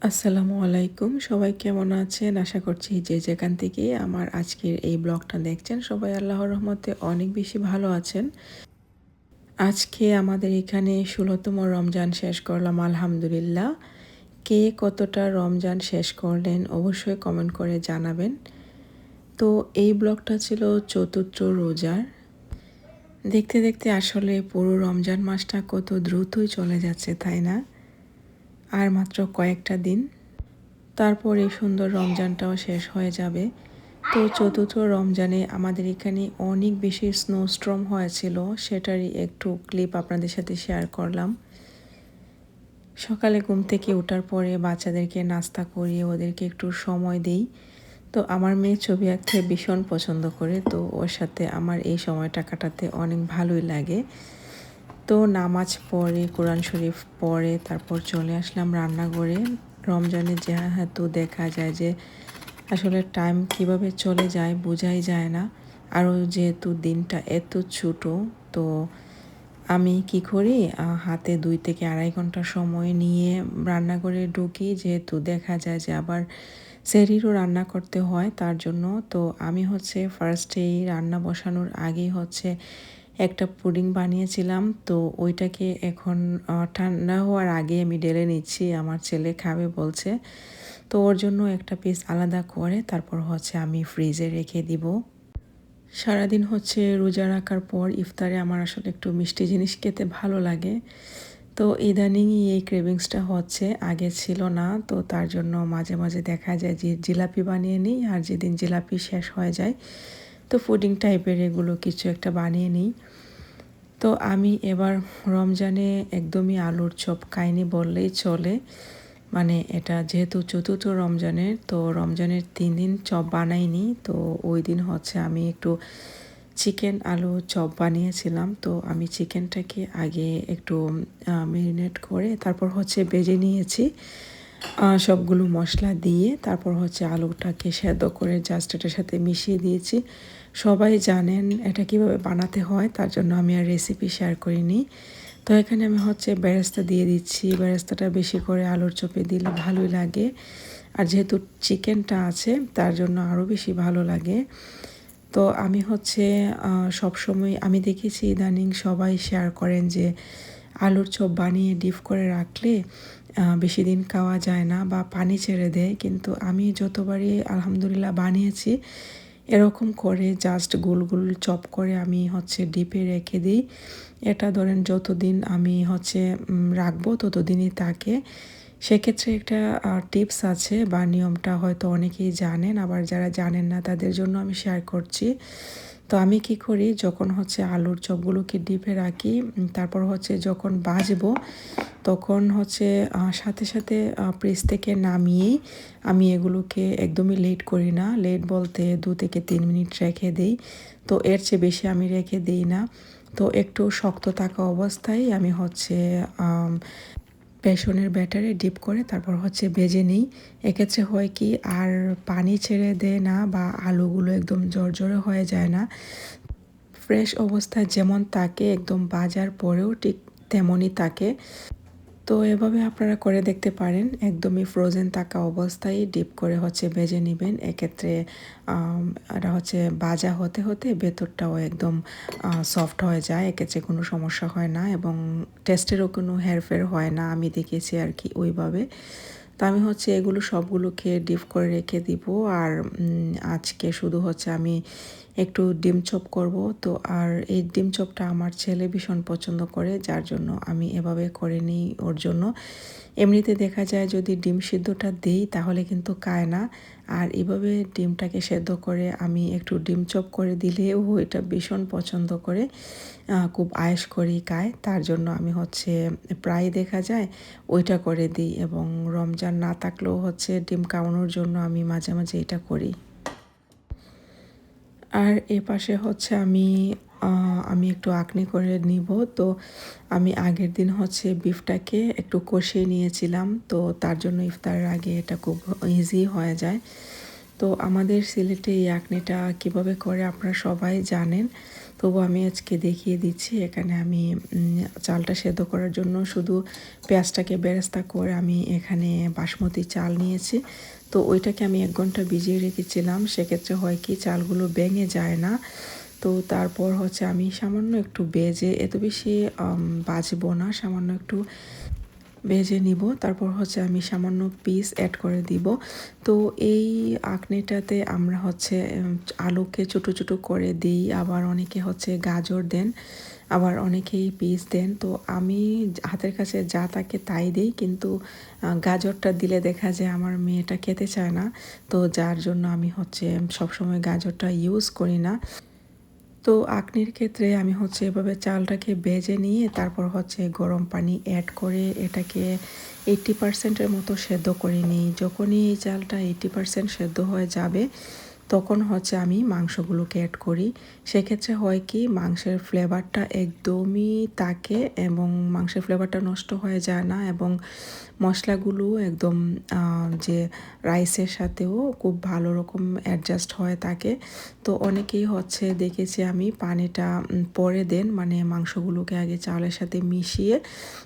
আসসালামু আলাইকুম। সবাই কেমন আছেন? আশা করছি যে যেখান থেকে আমার আজকের এই ব্লগটা দেখছেন সবাই আল্লাহর রহমতে অনেক বেশি ভালো আছেন। আজকে আমাদের এখানে ১৬তম রমজান শেষ করলাম আলহামদুলিল্লাহ। কে কতটা রমজান শেষ করলেন অবশ্যই কমেন্ট করে জানাবেন। তো এই ব্লগটা ছিল চতুর্থ রোজার। দেখতে দেখতে আসলে পুরো রমজান মাসটা কত দ্রুতই চলে যাচ্ছে, তাই না? আর মাত্র কয়েকটা দিন। তারপর এই সুন্দর রমজানটাও শেষ হয়ে যাবে। তো চতুর্থ রমজানে আমাদের এখানে অনেক বেশি স্নোস্টর্ম হয়েছিল, সেটারই একটু ক্লিপ আপনাদের সাথে শেয়ার করলাম। সকালে ঘুম থেকে ওঠার পরে বাচ্চাদেরকে নাস্তা করিয়ে ওদেরকে একটু সময় দিই। তো আমার মেয়ে ছবি আঁকতে ভীষণ পছন্দ করে, তো ওর সাথে আমার এই সময়টা কাটাতে অনেক ভালোই লাগে। তো নামাজ পড়ে কোরআন শরীফ পড়ে তারপর চলে আসলাম রান্নাঘরে। রমজানে যেহেতু দেখা যায় যে আসলে টাইম কিভাবে চলে যায় বোঝাই যায় না। আরও যেহেতু দিনটা এত ছোট, তো আমি কি করি, হাতে ২ থেকে ২.৫ ঘন্টা সময় নিয়ে রান্নাঘরে ঢুকি, যেহেতু দেখা যায় যে আবার সেহরিরও রান্না করতে হয় তার জন্য। তো আমি হচ্ছে ফার্স্টেই রান্না বসানোর আগেই হচ্ছে একটা পুডিং বানিয়েছিলাম। তো ওইটাকে এখন ঠান্ডা হওয়ার আগে আমি ঢেলে নিচ্ছি, আমার ছেলে খাবে বলছে। তো ওর জন্য একটা পিস আলাদা করে তারপর হচ্ছে আমি ফ্রিজে রেখে দিব। সারাদিন হচ্ছে রোজা রাখার পর ইফতারে আমার আসলে একটু মিষ্টি জিনিস খেতে ভালো লাগে। তো ইদানিংই এই ক্রেভিংসটা হচ্ছে, আগে ছিল না। তো তার জন্য মাঝে মাঝে দেখা যায় যে জিলাপি বানিয়ে নিই, আর যেদিন জিলাপি শেষ হয়ে যায় তো পুডিং টাইপের এগুলো কিছু একটা বানিয়ে নিই। তো আমি এবার রমজানে একদমই আলুর চপ খাইনি বললেই চলে। মানে এটা যেহেতু চতুর্থ রমজানের, তো রমজানের ৩ দিন চপ বানাইনি। তো ওই দিন হচ্ছে আমি একটু চিকেন আলু চপ বানিয়েছিলাম। তো আমি চিকেনটাকে আগে একটু মেরিনেট করে তারপর হচ্ছে ভেজে নিয়েছি সবগুলো মশলা দিয়ে। তারপর হচ্ছে আলুটাকে সেদ্ধ করে জাস্ট এটার সাথে মিশিয়ে দিয়েছি। সবাই জানেন এটা কিভাবে বানাতে হয়, তার জন্য আমি আর রেসিপি শেয়ার করিনি। তো এখানে আমি হচ্ছে বেরেস্তা দিয়ে দিচ্ছি। বেরেস্তাটা বেশি করে আলুর চপে দিলে ভালোই লাগে, আর যেহেতু চিকেনটা আছে তার জন্য আরও বেশি ভালো লাগে। তো আমি হচ্ছে সবসময় আমি দেখেছি ইদানিং সবাই শেয়ার করেন যে আলুর চপ বানিয়ে ডিপ করে রাখলে বেশি দিন খাওয়া যায় না বা পানি ছেড়ে দেয়, কিন্তু আমি যতবারই আলহামদুলিল্লাহ বানিয়েছি এরকম করে জাস্ট গোল গোল চপ করে আমি হচ্ছে ডিপে রেখে দিই। এটা ধরেন যতদিন আমি হচ্ছে রাখবো ততদিনই থাকে। সেক্ষেত্রে একটা টিপস আছে বা নিয়মটা হয়তো অনেকেই জানেন, আবার যারা জানেন না তাদের জন্য আমি শেয়ার করছি। তো আমি কি করি, যখন হচ্ছে আলুর চপগুলোকে ডিপে রাখি, তারপর হচ্ছে যখন ভাজবো তখন হচ্ছে সাথে সাথে প্রেস থেকে নামিয়েই আমি এগুলোকে একদমই লেট করি না। লেট বলতে ২ থেকে ৩ মিনিট রেখে দেই। তো এর চেয়ে বেশি আমি রেখে দেই না। তো একটু শক্ত থাকা অবস্থায় আমি হচ্ছে বেসনের ব্যাটারে ডিপ করে তারপর হচ্ছে ভেজে নিই। এক্ষেত্রে হয় কি, আর পানি ছেড়ে দেয় না বা আলুগুলো একদম ঝরঝরে হয়ে যায় না। ফ্রেশ অবস্থায় যেমন থাকে একদম ভাজার পরেও ঠিক তেমনই থাকে। তো এভাবে আপনারা করে দেখতে পারেন, একদমই ফ্রোজেন থাকা অবস্থায় ডিপ করে হচ্ছে ভেজে নেবেন। এক্ষেত্রে এটা হচ্ছে ভাজা হতে হতে ভেতরটাও একদম সফট হয়ে যায়, এক্ষেত্রে কোনো সমস্যা হয় না এবং টেস্টেরও কোনো হেরফের হয় না, আমি দেখেছি আর কি ওইভাবে। তো আমি হচ্ছে এগুলো সবগুলোকে ডিপ করে রেখে দিব। আর আজকে শুধু হচ্ছে আমি একটু ডিম চপ করব। তো আর এই ডিম চপটা আমার ছেলে ভীষণ পছন্দ করে, যার জন্য আমি এভাবে করে নিই ওর জন্য। এমনিতে দেখা যায় যদি ডিম সিদ্ধটা দেই তাহলে কিন্তু খায় না, আর এভাবে ডিমটাকে সেদ্ধ করে আমি একটু ডিম চপ করে দিলেও এটা ভীষণ পছন্দ করে, খুব আয়েশ করেই খায়। তার জন্য আমি হচ্ছে প্রায় দেখা যায় ওইটা করে দিই, এবং রমজান না থাকলেও হচ্ছে ডিম খাওয়ানোর জন্য আমি মাঝে মাঝে এটা করি। আর এপাশে হচ্ছে আমি একটু আঁকনি করে নিব। তো আমি আগের দিন হচ্ছে বিফটাকে একটু কষিয়ে নিয়েছিলাম, তো তার জন্য ইফতারের আগে এটা খুব ইজি হয়ে যায়। তো আমাদের সিলেটে এই আঁকনিটা কীভাবে করে আপনারা সবাই জানেন। তবু আমি আজকে দেখিয়ে দিচ্ছি। এখানে আমি চালটা সেদ্ধ করার জন্য শুধু পেঁয়াজটাকে বেরেস্তা করে আমি এখানে বাসমতি চাল নিয়েছি। তো ওইটাকে আমি 1 ঘন্টা ভিজিয়ে রেখেছিলাম। সেক্ষেত্রে হয় কি চালগুলো ভেঙে যায় না। তো তারপর হচ্ছে আমি সামান্য একটু ভেজে, এত বেশি ভাজবো না, সামান্য একটু ভেজে নিব। তারপর হচ্ছে আমি সামান্য পিস অ্যাড করে দিব। তো এই আঁকনিটাতে আমরা হচ্ছে আলুকে ছোটো ছোটো করে দিই, আবার অনেকে হচ্ছে গাজর দেন, আবার অনেকেই পিস দেন। তো আমি হাতের কাছে যা থাকে তাই দিই, কিন্তু গাজরটা দিলে দেখা যায় আমার মেয়েটা খেতে চায় না। তো যার জন্য আমি হচ্ছে সবসময় গাজরটা ইউজ করি না। তো আঁকনির ক্ষেত্রে আমি হচ্ছে এভাবে চালটাকে ভেজে নিয়ে তারপর হচ্ছে গরম পানি অ্যাড করে এটাকে 80% মতো সেদ্ধ করে নিই। যখনই এই চালটা 80% সেদ্ধ হয়ে যাবে তখন হচ্ছে আমি মাংসগুলোকে অ্যাড করি। সেক্ষেত্রে হয় কি মাংসের ফ্লেভারটা একদমই থাকে এবং মাংসের ফ্লেভারটা নষ্ট হয়ে যায় না, এবং মশলাগুলো একদম যে রাইসের সাথেও খুব ভালো রকম অ্যাডজাস্ট হয়ে থাকে। তো অনেকেই হচ্ছে দেখেছি আমি পানিটা পরে দেন, মানে মাংসগুলোকে আগে চালের সাথে মিশিয়ে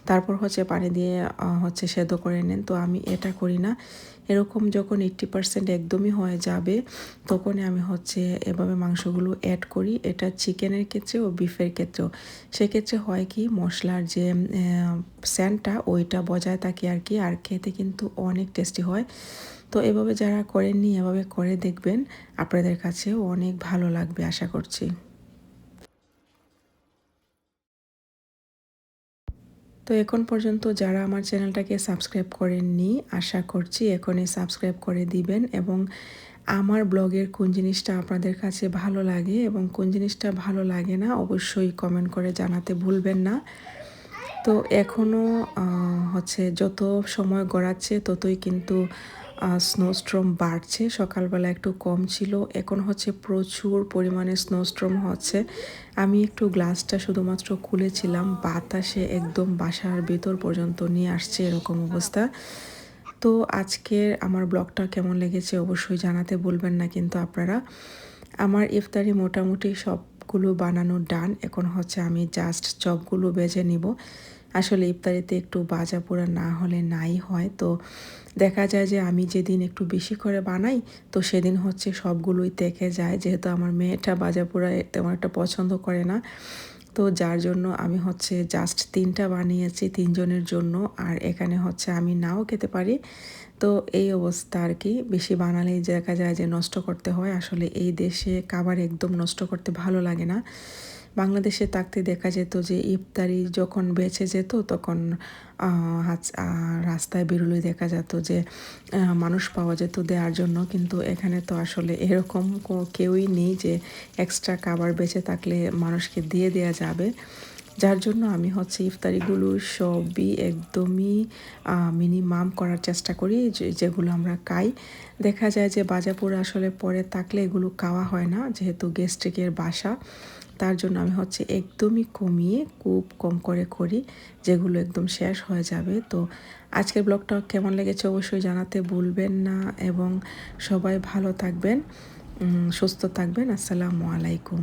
তারপর হচ্ছে পানি দিয়ে হচ্ছে সেদ্ধ করে নেন। তো আমি এটা করি না। এরকম যখন 80% একদমই হয়ে যাবে তখনই আমি হচ্ছে এভাবে মাংসগুলো অ্যাড করি। এটা চিকেনের ক্ষেত্রে ও বিফের ক্ষেত্রেও। সেক্ষেত্রে হয় কি মশলার যে সেন্টটা ওইটা বজায় থাকে আর কি, আর খেতে কিন্তু অনেক টেস্টি হয়। তো এভাবে যারা করেননি এভাবে করে দেখবেন, আপনাদের কাছেও অনেক ভালো লাগবে আশা করছি। তো এখন পর্যন্ত যারা আমার চ্যানেলটাকে সাবস্ক্রাইব করেননি, আশা করছি এখনই সাবস্ক্রাইব করে দিবেন, এবং আমার ব্লগের কোন জিনিসটা আপনাদের কাছে ভালো লাগে এবং কোন জিনিসটা ভালো লাগে না অবশ্যই কমেন্ট করে জানাতে ভুলবেন না। তো এখনও হচ্ছে যত সময় গড়াচ্ছে ততই কিন্তু স্নোস্টর্ম বাড়ছে। সকালবেলা একটু কম ছিল, এখন হচ্ছে প্রচুর পরিমাণে স্নোস্টর্ম হচ্ছে। আমি একটু গ্লাসটা শুধুমাত্র খুলেছিলাম, বাতাসে একদম বাসার ভেতর পর্যন্ত নিয়ে আসছে এরকম অবস্থা। তো আজকের আমার ব্লগটা কেমন লেগেছে অবশ্যই জানাতে ভুলবেন না কিন্তু আপনারা। আমার ইফতারি মোটামুটি সবগুলো বানানো ডান। এখন হচ্ছে আমি জাস্ট চপগুলো ভেজে নিব। আসলে ইফতারিতে একটু ভাজা পোড়া না হলে নাই হয়। তো দেখা যায় যে আমি যেদিন একটু বেশি করে বানাই তো সেদিন হচ্ছে সবগুলোই থেকে যায়, যেহেতু আমার মেয়েটা ভাজা পোড়া তেমন একটা পছন্দ করে না। তো যার জন্য আমি হচ্ছে জাস্ট 3টা বানিয়েছি 3 জনের জন্য, আর এখানে হচ্ছে আমি নাও খেতে পারি। তো এই অবস্থা আর কি, বেশি বানালেই দেখা যায় যে নষ্ট করতে হয়। আসলে এই দেশে খাবার একদম নষ্ট করতে ভালো লাগে না। বাংলাদেশে থাকতে দেখা যেত যে ইফতারি যখন বেঁচে যেত তখন রাস্তায় বেরোলেই দেখা যেত যে মানুষ পাওয়া যেত দেওয়ার জন্য, কিন্তু এখানে তো আসলে এরকম কেউই নেই যে এক্সট্রা খাবার বেঁচে থাকলে মানুষকে দিয়ে দেওয়া যাবে। যার জন্য আমি হচ্ছে ইফতারিগুলো সবই একদমই মিনিমাম করার চেষ্টা করি, যেগুলো আমরা খাই। দেখা যায় যে ভাজা পোড়া আসলে পরে থাকলে এগুলো খাওয়া হয় না, যেহেতু গ্যাস্ট্রিকের বাসা। তার জন্য আমি হচ্ছে একদমই কমিয়ে খুব কম করে করি, যেগুলো একদম শেষ হয়ে যাবে। তো আজকের ব্লগটা কেমন লেগেছে অবশ্যই জানাতে ভুলবেন না, এবং সবাই ভালো থাকবেন, সুস্থ থাকবেন। আসসালামু আলাইকুম।